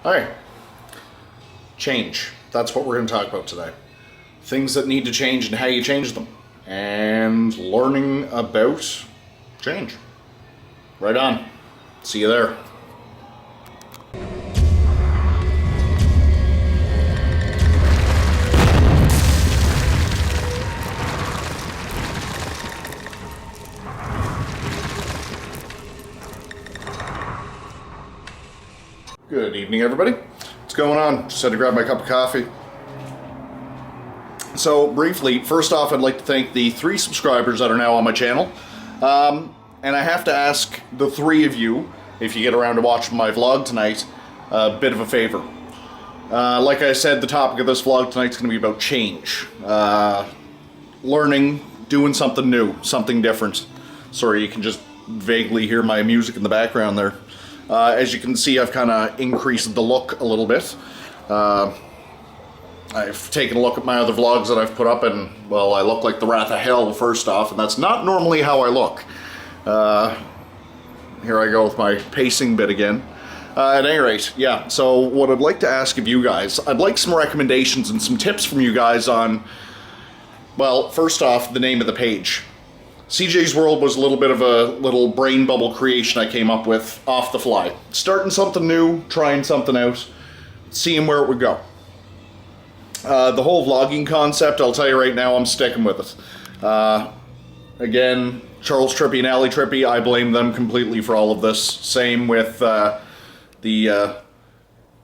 Hi. Change. That's what we're going to talk about today. Things that need to change and how you change them. And learning about change. Right on. See you there. Good evening, everybody. What's going on? Just had to grab my cup of coffee. So, briefly, first off, I'd like to thank the 3 subscribers that are now on my channel. And I have to ask the 3 of you, if you get around to watching my vlog tonight, a bit of a favor. Like I said, the topic of this vlog tonight is going to be about change. Learning, doing something new, something different. Sorry, you can just vaguely hear my music in the background there. As you can see, I've kind of increased the look a little bit. I've taken a look at my other vlogs that I've put up, and, well, I look like the wrath of hell, first off, and that's not normally how I look. Here I go with my pacing bit again. At any rate, yeah, so what I'd like to ask of you guys, I'd like some recommendations and some tips from you guys on, well, first off, the name of the page. CJ's World was a little bit of a little brain bubble creation I came up with off the fly. Starting something new, trying something out, seeing where it would go. The whole vlogging concept, I'll tell you right now, I'm sticking with it. Again, Charles Trippy and Allie Trippy, I blame them completely for all of this. Same with the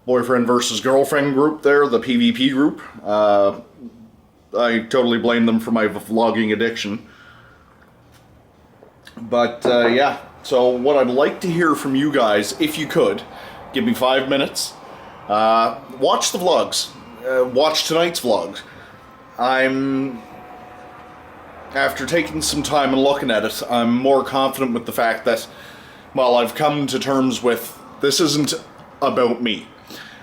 boyfriend versus girlfriend group there, the PvP group. I totally blame them for my vlogging addiction. But, yeah, so what I'd like to hear from you guys, if you could, give me 5 minutes, watch the vlogs, watch tonight's vlogs. After taking some time and looking at it, I'm more confident with the fact that, well, I've come to terms with, this isn't about me.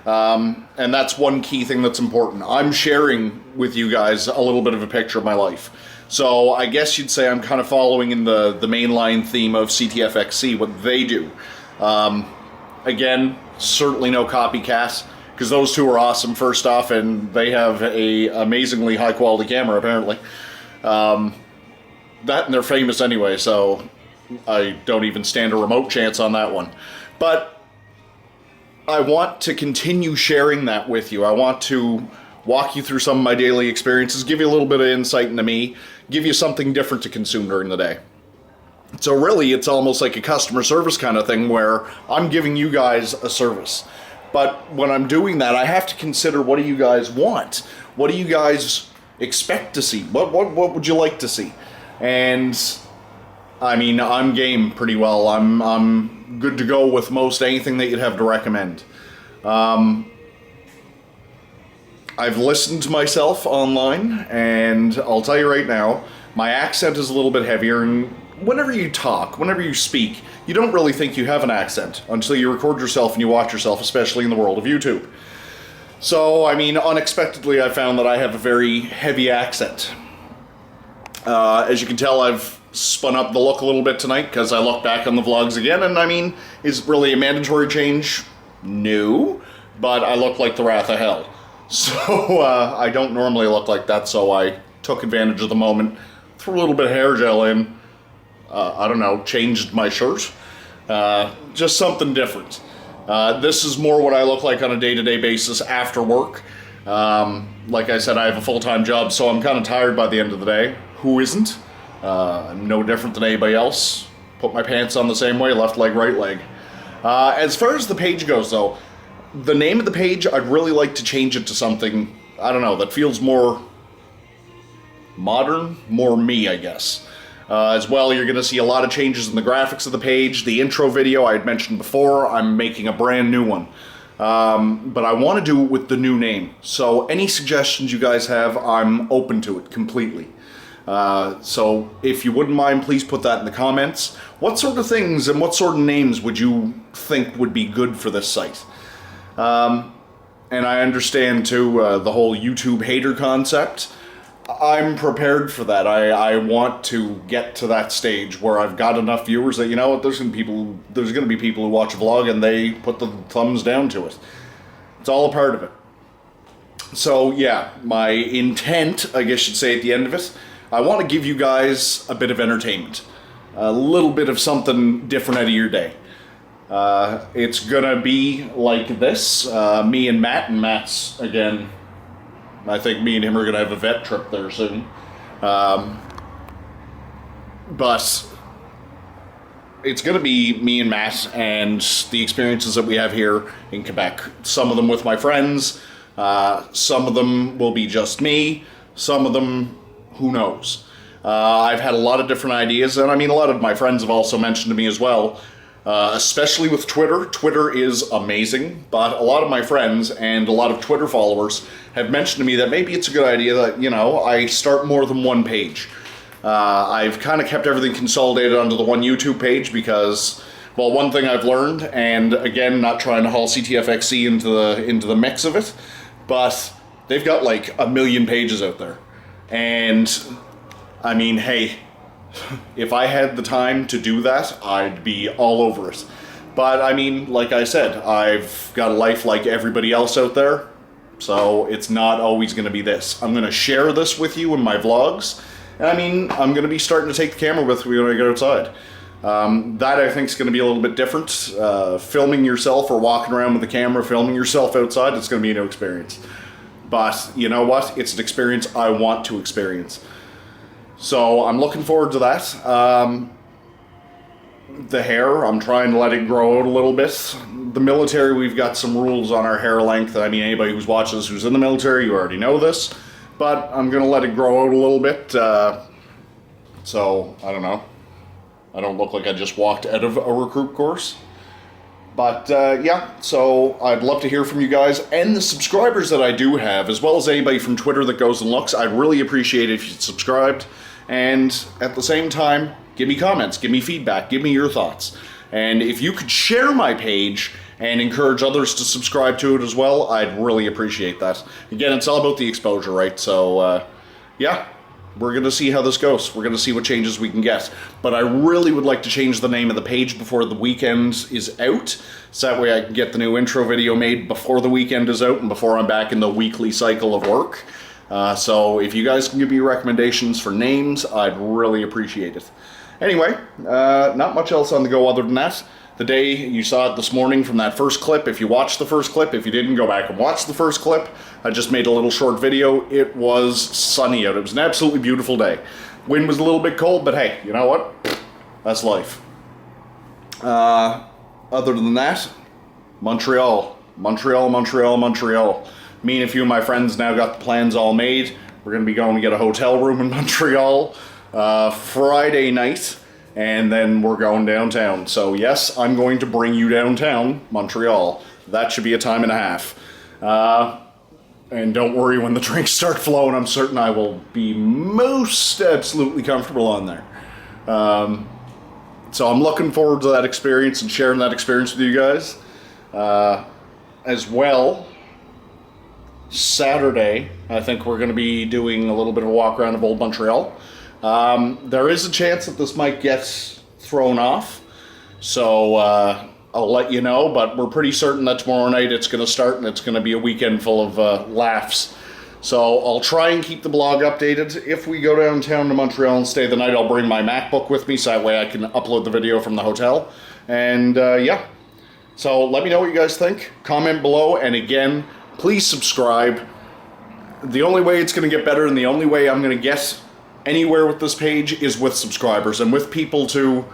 And that's one key thing that's important. I'm sharing with you guys a little bit of a picture of my life. So I guess you'd say I'm kind of following in the mainline theme of CTFXC, what they do. Again, certainly no copycats, because those 2 are awesome, first off, and they have a amazingly high quality camera, apparently. That and they're famous anyway, so I don't even stand a remote chance on that one. But I want to continue sharing that with you. I want to walk you through some of my daily experiences, give you a little bit of insight into me, give you something different to consume during the day. So really, it's almost like a customer service kind of thing where I'm giving you guys a service. But when I'm doing that, I have to consider, what do you guys want? What do you guys expect to see? What would you like to see? And I mean, I'm game pretty well. I'm good to go with most anything that you'd have to recommend. I've listened to myself online, and I'll tell you right now, my accent is a little bit heavier, and whenever you talk, whenever you speak, you don't really think you have an accent until you record yourself and you watch yourself, especially in the world of YouTube. So, I mean, unexpectedly, I found that I have a very heavy accent. As you can tell, I've spun up the look a little bit tonight because I look back on the vlogs again, and I mean, is it really a mandatory change? No, but I look like the wrath of hell. So, I don't normally look like that, so I took advantage of the moment, threw a little bit of hair gel in, I don't know, changed my shirt, just something different. This is more what I look like on a day-to-day basis after work. Like I said, I have a full-time job, so I'm kind of tired by the end of the day. Who isn't? I'm no different than anybody else. Put my pants on the same way, left leg, right leg. As far as the page goes, though, the name of the page, I'd really like to change it to something, I don't know, that feels more modern, more me, I guess. As well, you're going to see a lot of changes in the graphics of the page. The intro video I had mentioned before, I'm making a brand new one. But I want to do it with the new name. So any suggestions you guys have, I'm open to it completely. So if you wouldn't mind, please put that in the comments. What sort of things and what sort of names would you think would be good for this site? And I understand too the whole YouTube hater concept. I'm prepared for that. I want to get to that stage where I've got enough viewers that, you know what, there's gonna be people who watch a vlog and they put the thumbs down to it. It's all a part of it. So yeah, my intent, I guess you'd say at the end of it, I want to give you guys a bit of entertainment. A little bit of something different out of your day. It's gonna be like this. Me and Matt's, again, I think me and him are gonna have a vet trip there soon. But it's gonna be me and Matt and the experiences that we have here in Quebec. Some of them with my friends, some of them will be just me, some of them, who knows. I've had a lot of different ideas, and I mean, a lot of my friends have also mentioned to me as well, especially with Twitter. Twitter is amazing, but a lot of my friends and a lot of Twitter followers have mentioned to me that maybe it's a good idea that, you know, I start more than one page. I've kind of kept everything consolidated onto the one YouTube page because, well, one thing I've learned, and again, not trying to haul CTFXC into the mix of it, but they've got like 1 million pages out there. And I mean, hey, if I had the time to do that, I'd be all over it. But I mean, like I said, I've got a life like everybody else out there, so it's not always going to be this. I'm going to share this with you in my vlogs. And I mean, I'm going to be starting to take the camera with me when I get outside. That I think is going to be a little bit different. Filming yourself or walking around with the camera, filming yourself outside, it's going to be a new experience. But you know what? It's an experience I want to experience. So I'm looking forward to that. The hair, I'm trying to let it grow out a little bit. The military, we've got some rules on our hair length. I mean, anybody who's watching this who's in the military, you already know this. But I'm going to let it grow out a little bit. So, I don't know. I don't look like I just walked out of a recruit course. But yeah, so I'd love to hear from you guys and the subscribers that I do have, as well as anybody from Twitter that goes and looks. I'd really appreciate it if you subscribed. And at the same time, give me comments, give me feedback, give me your thoughts. And if you could share my page and encourage others to subscribe to it as well, I'd really appreciate that. Again, it's all about the exposure, right? So yeah, we're going to see how this goes. We're going to see what changes we can get. But I really would like to change the name of the page before the weekend is out. So that way I can get the new intro video made before the weekend is out and before I'm back in the weekly cycle of work. So if you guys can give me recommendations for names, I'd really appreciate it. Anyway, not much else on the go other than that. The day you saw it this morning from that first clip, if you watched the first clip, if you didn't, go back and watch the first clip. I just made a little short video. It was sunny out. It was an absolutely beautiful day. Wind was a little bit cold, but hey, you know what? That's life. Other than that, Montreal. Me and a few of my friends now got the plans all made. We're going to be going to get a hotel room in Montreal Friday night, and then we're going downtown. So yes, I'm going to bring you downtown, Montreal. That should be a time and a half. And don't worry, when the drinks start flowing, I'm certain I will be most absolutely comfortable on there. So I'm looking forward to that experience and sharing that experience with you guys. As well, Saturday, I think we're going to be doing a little bit of a walk around of Old Montreal. There is a chance that this might get thrown off, so I'll let you know, but we're pretty certain that tomorrow night it's going to start and it's going to be a weekend full of laughs. So I'll try and keep the blog updated. If we go downtown to Montreal and stay the night, I'll bring my MacBook with me so that way I can upload the video from the hotel. And yeah, so let me know what you guys think. Comment below, and again, please subscribe. The only way it's going to get better and the only way I'm going to get anywhere with this page is with subscribers and with people to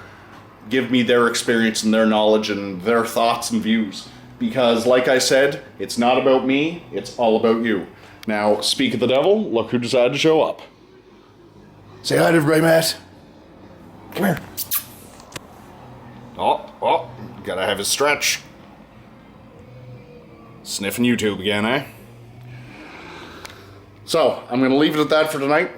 give me their experience and their knowledge and their thoughts and views. Because like I said, it's not about me, it's all about you. Now, speak of the devil, look who decided to show up. Say hi to everybody, Matt. Come here. Oh, gotta have his stretch. Sniffing YouTube again, eh? So, I'm going to leave it at that for tonight.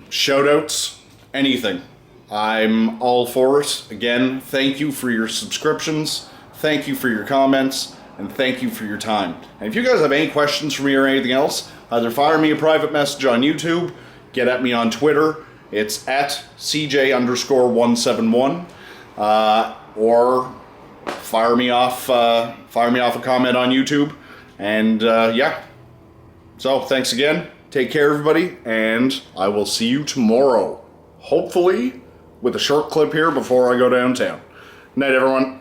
Shoutouts, anything. I'm all for it. Again, thank you for your subscriptions, thank you for your comments, and thank you for your time. And if you guys have any questions for me or anything else, either fire me a private message on YouTube, get at me on Twitter. It's at CJ_171, or fire me off a comment on YouTube. And yeah. So thanks again. Take care, everybody, and I will see you tomorrow. Hopefully with a short clip here before I go downtown. Night, everyone.